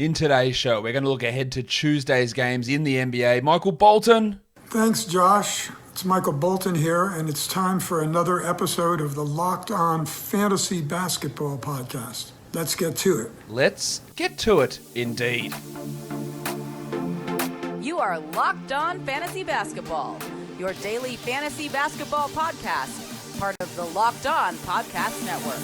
In today's show, we're going to look ahead to Tuesday's games in the NBA. Michael Bolton. Thanks, Josh. It's Michael Bolton here, and it's time for another episode of the Locked On Fantasy Basketball Podcast. Let's get to it. Let's get to it, indeed. You are Locked On Fantasy Basketball, your daily fantasy basketball podcast, part of the Locked On Podcast Network.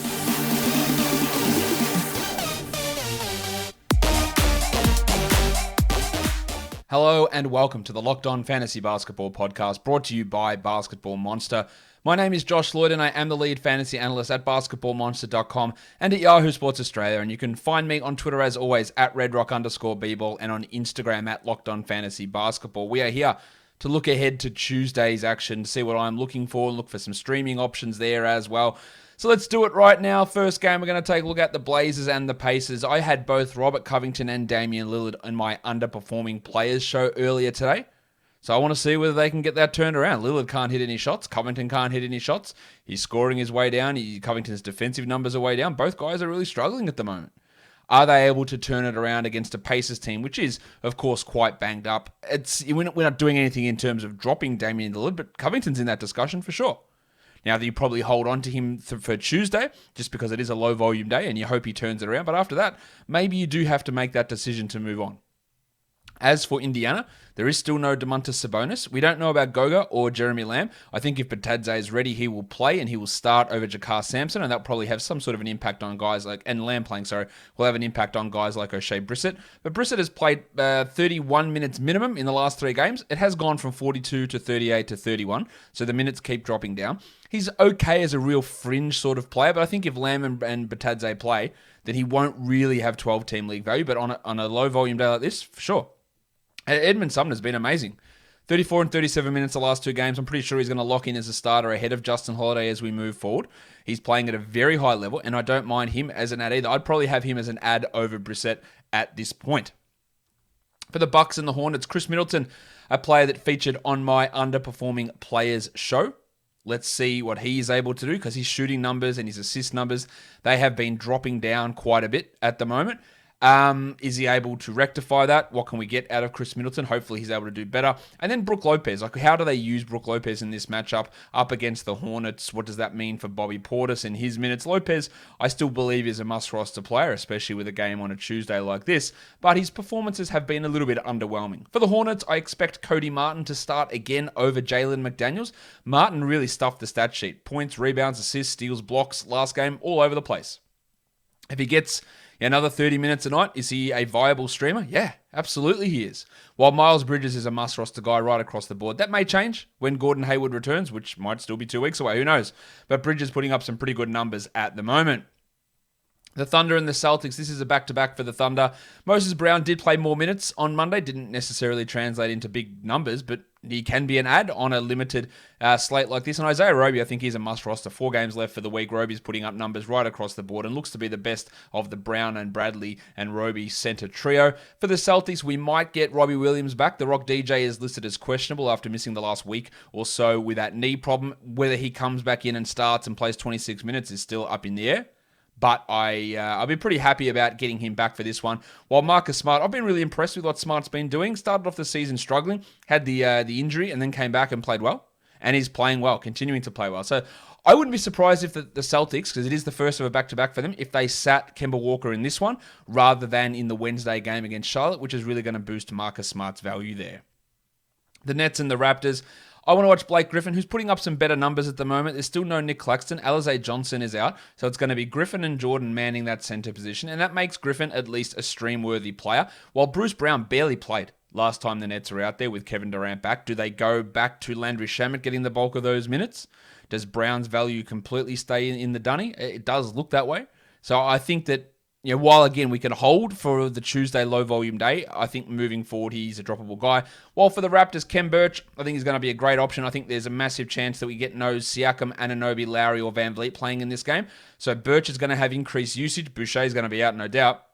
Hello and welcome to the Locked On Fantasy Basketball Podcast, brought to you by Basketball Monster. My name is Josh Lloyd and I am the lead fantasy analyst at basketballmonster.com and at Yahoo Sports Australia. And you can find me on Twitter as always at redrock_bball and on Instagram at Locked On Fantasy Basketball. We are here to look ahead to Tuesday's action, see what I'm looking for, and look for some streaming options there as well. So let's do it right now. First game, we're going to take a look at the Blazers and the Pacers. I had both Robert Covington and Damian Lillard in my underperforming players show earlier today. So I want to see whether they can get that turned around. Lillard can't hit any shots. Covington can't hit any shots. He's scoring his way down. Covington's defensive numbers are way down. Both guys are really struggling at the moment. Are they able to turn it around against a Pacers team, which is, of course, quite banged up? We're not doing anything in terms of dropping Damian Lillard, but Covington's in that discussion for sure. Now, you probably hold on to him for Tuesday, just because it is a low-volume day, and you hope he turns it around. But after that, maybe you do have to make that decision to move on. As for Indiana, there is still no Domantas Sabonis. We don't know about Goga or Jeremy Lamb. I think if Bitadze is ready, he will play and he will start over Jakar Sampson, and that'll probably have some sort of an impact on guys like, and Lamb playing, will have an impact on guys like O'Shea Brissett. But Brissett has played 31 minutes minimum in the last 3 games. It has gone from 42 to 38 to 31, so the minutes keep dropping down. He's okay as a real fringe sort of player, but I think if Lamb and Bitadze play, then he won't really have 12-team league value, but on a low-volume day like this, for sure. Edmund Sumner's been amazing. 34 and 37 minutes the last 2 games. I'm pretty sure he's going to lock in as a starter ahead of Justin Holiday as we move forward. He's playing at a very high level, and I don't mind him as an ad either. I'd probably have him as an ad over Brissett at this point. For the Bucks and the Hornets, Chris Middleton, a player that featured on my underperforming players show. Let's see what he is able to do, because his shooting numbers and his assist numbers, they have been dropping down quite a bit at the moment. Is he able to rectify that? What can we get out of Chris Middleton? Hopefully he's able to do better. And then Brook Lopez. How do they use Brook Lopez in this matchup up against the Hornets? What does that mean for Bobby Portis and his minutes? Lopez, I still believe, is a must-roster player, especially with a game on a Tuesday like this. But his performances have been a little bit underwhelming. For the Hornets, I expect Cody Martin to start again over Jalen McDaniels. Martin really stuffed the stat sheet. Points, rebounds, assists, steals, blocks, last game, all over the place. If he gets another 30 minutes a night, is he a viable streamer? Yeah, absolutely he is. While Miles Bridges is a must-roster guy right across the board. That may change when Gordon Hayward returns, which might still be 2 weeks away, who knows. But Bridges putting up some pretty good numbers at the moment. The Thunder and the Celtics, this is a back-to-back for the Thunder. Moses Brown did play more minutes on Monday, didn't necessarily translate into big numbers, but he can be an ad on a limited slate like this. And Isaiah Roby, I think he's a must-roster. 4 games left for the week. Roby's putting up numbers right across the board and looks to be the best of the Brown and Bradley and Roby center trio. For the Celtics, we might get Robbie Williams back. The Rock DJ is listed as questionable after missing the last week or so with that knee problem. Whether he comes back in and starts and plays 26 minutes is still up in the air. But I'll be pretty happy about getting him back for this one. While Marcus Smart, I've been really impressed with what Smart's been doing. Started off the season struggling, had the injury, and then came back and played well. And he's playing well, continuing to play well. So I wouldn't be surprised if the Celtics, because it is the first of a back-to-back for them, if they sat Kemba Walker in this one rather than in the Wednesday game against Charlotte, which is really going to boost Marcus Smart's value there. The Nets and the Raptors, I want to watch Blake Griffin, who's putting up some better numbers at the moment. There's still no Nick Claxton. Alize Johnson is out, so it's going to be Griffin and Jordan manning that center position, and that makes Griffin at least a stream-worthy player, while Bruce Brown barely played last time the Nets were out there with Kevin Durant back. Do they go back to Landry Shamet getting the bulk of those minutes? Does Brown's value completely stay in the dunny? It does look that way. So I think that, while again we can hold for the Tuesday low volume day, I think moving forward he's a droppable guy. While for the Raptors, Kem Birch, I think he's going to be a great option. I think there's a massive chance that we get no Siakam, Anunoby, Lowry, or Van Vliet playing in this game. So Birch is going to have increased usage. Boucher is going to be out, no doubt.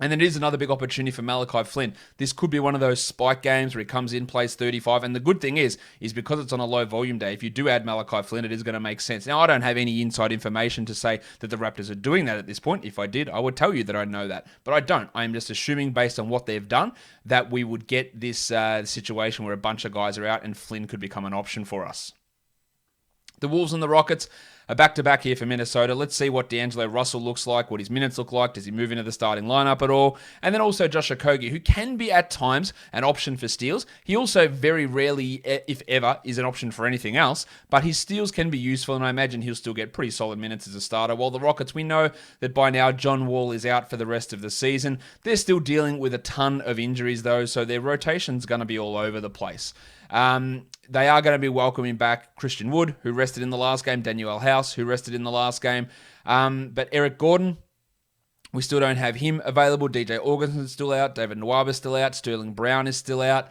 And then it is another big opportunity for Malachi Flynn. This could be one of those spike games where he comes in, plays 35. And the good thing is because it's on a low volume day, if you do add Malachi Flynn, it is going to make sense. Now, I don't have any inside information to say that the Raptors are doing that at this point. If I did, I would tell you that I know that. But I don't. I'm just assuming based on what they've done that we would get this situation where a bunch of guys are out and Flynn could become an option for us. The Wolves and the Rockets are back-to-back here for Minnesota. Let's see what D'Angelo Russell looks like, what his minutes look like. Does he move into the starting lineup at all? And then also Josh Okogie, who can be at times an option for steals. He also very rarely, if ever, is an option for anything else. But his steals can be useful, and I imagine he'll still get pretty solid minutes as a starter. While the Rockets, we know that by now John Wall is out for the rest of the season. They're still dealing with a ton of injuries, though, so their rotation's going to be all over the place. They are going to be welcoming back Christian Wood, who rested in the last game, Daniel House, who rested in the last game. But Eric Gordon, we still don't have him available. DJ Augustin's still out. David Nwaba's still out. Sterling Brown is still out.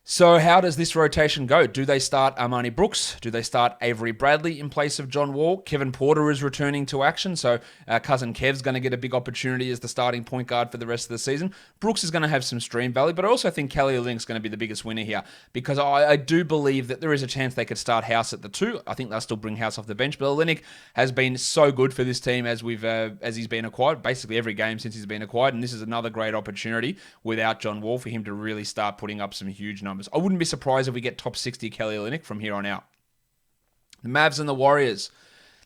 So how does this rotation go? Do they start Armani Brooks? Do they start Avery Bradley in place of John Wall? Kevin Porter is returning to action, so cousin Kev's going to get a big opportunity as the starting point guard for the rest of the season. Brooks is going to have some stream value, but I also think Kelly Olynyk's going to be the biggest winner here because I do believe that there is a chance they could start House at the 2. I think they'll still bring House off the bench, but Olynyk has been so good for this team as he's been acquired, basically every game since he's been acquired, and this is another great opportunity without John Wall for him to really start putting up some huge numbers. I wouldn't be surprised if we get top 60 Kelly Olynyk from here on out. The Mavs and the Warriors.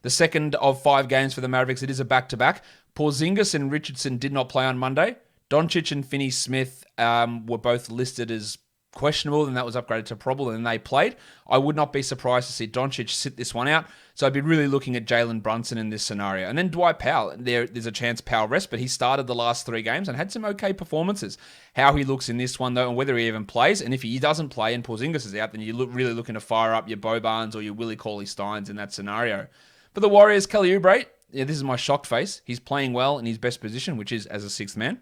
The second of 5 games for the Mavericks. It is a back-to-back. Porzingis and Richardson did not play on Monday. Doncic and Finney-Smith were both listed as questionable, and that was upgraded to probable, and they played. I would not be surprised to see Doncic sit this one out. So I'd be really looking at Jalen Brunson in this scenario. And then Dwight Powell, there's a chance Powell rests, but he started the last 3 games and had some okay performances. How he looks in this one, though, and whether he even plays, and if he doesn't play and Porzingis is out, then you're really looking to fire up your Bobans or your Willie Cauley-Steins in that scenario. For the Warriors, Kelly Oubre, this is my shocked face. He's playing well in his best position, which is as a 6th man.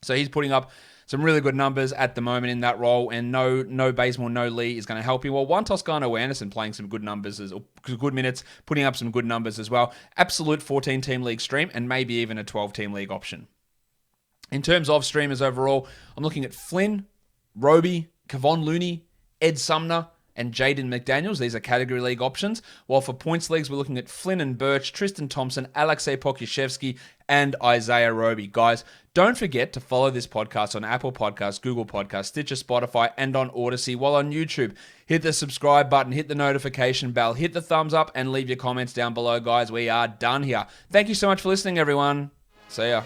So he's putting up some really good numbers at the moment in that role, and no Bazemore, no Lee is going to help him. Well, one Toscano Anderson playing some good numbers, or good minutes, putting up some good numbers as well. Absolute 14-team league stream, and maybe even a 12-team league option. In terms of streamers overall, I'm looking at Flynn, Roby, Kevon Looney, Ed Sumner, and Jaden McDaniels. These are category league options. While for points leagues, we're looking at Flynn and Birch, Tristan Thompson, Alexei Pokusevski, and Isaiah Roby. Guys, don't forget to follow this podcast on Apple Podcasts, Google Podcasts, Stitcher, Spotify, and on Odyssey. While on YouTube, hit the subscribe button, hit the notification bell, hit the thumbs up, and leave your comments down below, guys. We are done here. Thank you so much for listening, everyone. See ya.